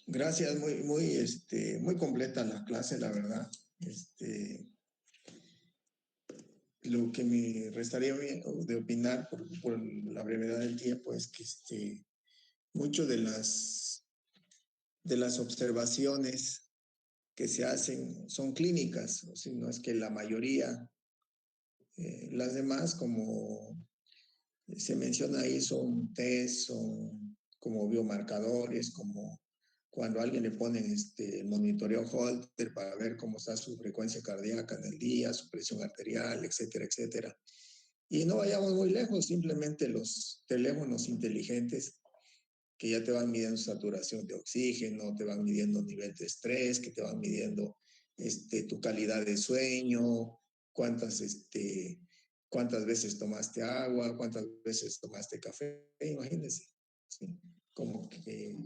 S3: Gracias, muy completa la clase, la verdad. lo que me restaría de opinar por la brevedad del tiempo es que muchas de las observaciones que se hacen son clínicas, o sea, no es que la mayoría, las demás, como se menciona ahí, son test, son como biomarcadores, como cuando a alguien le ponen monitoreo Holter para ver cómo está su frecuencia cardíaca en el día, su presión arterial, etcétera, etcétera. Y no vayamos muy lejos, simplemente los teléfonos inteligentes que ya te van midiendo saturación de oxígeno, te van midiendo nivel de estrés, que te van midiendo tu calidad de sueño, cuántas veces tomaste agua, cuántas veces tomaste café, imagínense, ¿sí? Como que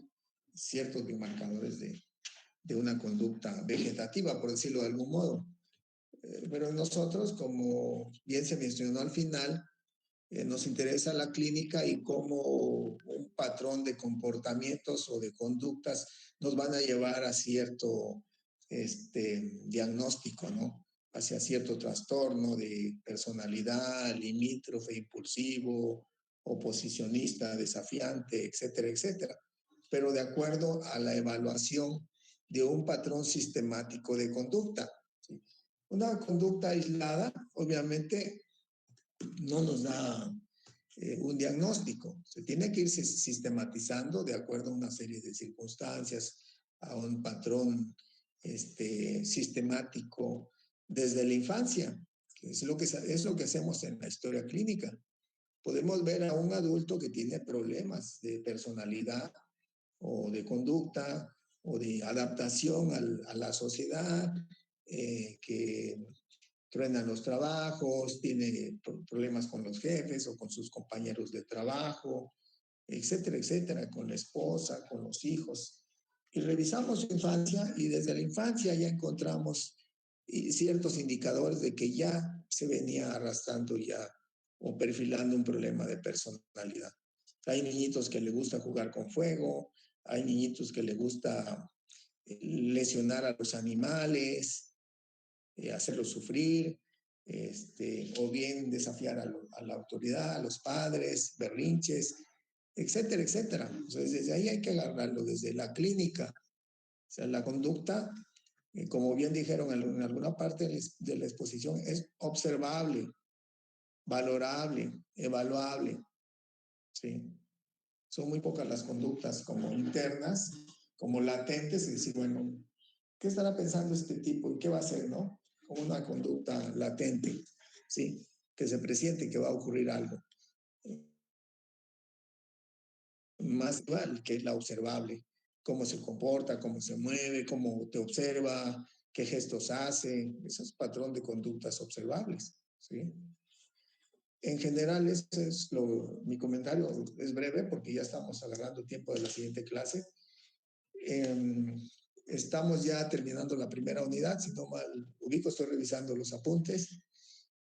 S3: ciertos biomarcadores de una conducta vegetativa, por decirlo de algún modo. Pero nosotros, como bien se mencionó al final, nos interesa la clínica y cómo un patrón de comportamientos o de conductas nos van a llevar a cierto diagnóstico, ¿no? Hacia cierto trastorno de personalidad, limítrofe, impulsivo, oposicionista, desafiante, etcétera, etcétera. Pero de acuerdo a la evaluación de un patrón sistemático de conducta, ¿sí? Una conducta aislada, obviamente, no nos da un diagnóstico. Se tiene que ir sistematizando de acuerdo a una serie de circunstancias, a un patrón sistemático desde la infancia. Es lo que hacemos en la historia clínica. Podemos ver a un adulto que tiene problemas de personalidad o de conducta o de adaptación a la sociedad, que truenan los trabajos, tiene problemas con los jefes o con sus compañeros de trabajo, etcétera, etcétera, con la esposa, con los hijos. Y revisamos su infancia y desde la infancia ya encontramos ciertos indicadores de que ya se venía arrastrando ya o perfilando un problema de personalidad. Hay niñitos que le gusta jugar con fuego, hay niñitos que le gusta lesionar a los animales, hacerlos sufrir, o bien desafiar a la autoridad, a los padres, berrinches, etcétera, etcétera. Entonces, desde ahí hay que agarrarlo, desde la clínica. O sea, la conducta, como bien dijeron en alguna parte de la exposición, es observable, valorable, evaluable. ¿Sí? Son muy pocas las conductas como internas, como latentes, es decir, bueno, ¿qué estará pensando este tipo y qué va a hacer, no? Como una conducta latente, ¿sí? Que se presiente que va a ocurrir algo. Más igual que la observable, cómo se comporta, cómo se mueve, cómo te observa, qué gestos hace, eso es patrón de conductas observables, ¿sí? En general, ese es mi comentario, es breve porque ya estamos agarrando tiempo de la siguiente clase. Estamos ya terminando la primera unidad, si no mal ubico, estoy revisando los apuntes.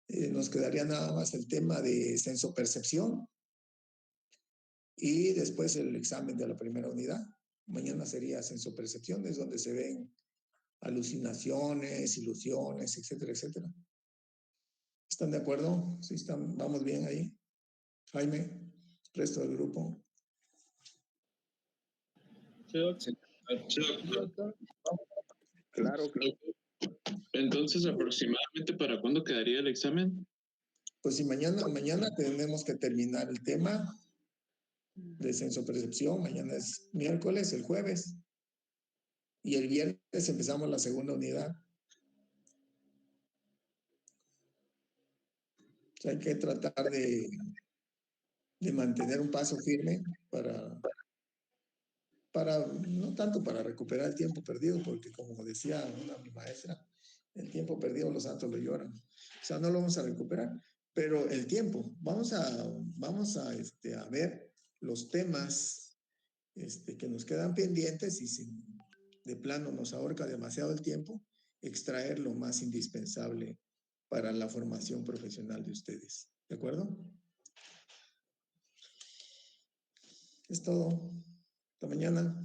S3: Nos quedaría nada más el tema de sensopercepción y después el examen de la primera unidad. Mañana sería sensopercepción, es donde se ven alucinaciones, ilusiones, etcétera, etcétera. ¿Están de acuerdo? ¿Sí vamos bien ahí? Jaime, resto del grupo.
S7: Sí,
S8: doctor. Claro, claro. Entonces, ¿aproximadamente para cuándo quedaría el examen?
S3: Pues si mañana tenemos que terminar el tema de sensopercepción, mañana es miércoles, el jueves, y el viernes empezamos la segunda unidad. O sea, hay que tratar de mantener un paso firme no tanto para recuperar el tiempo perdido, porque como decía mi maestra, el tiempo perdido los santos lo lloran. O sea, no lo vamos a recuperar, pero el tiempo, vamos a ver los temas que nos quedan pendientes y si de plano nos ahorca demasiado el tiempo, extraer lo más indispensable para la formación profesional de ustedes. ¿De acuerdo? Es todo. Hasta mañana.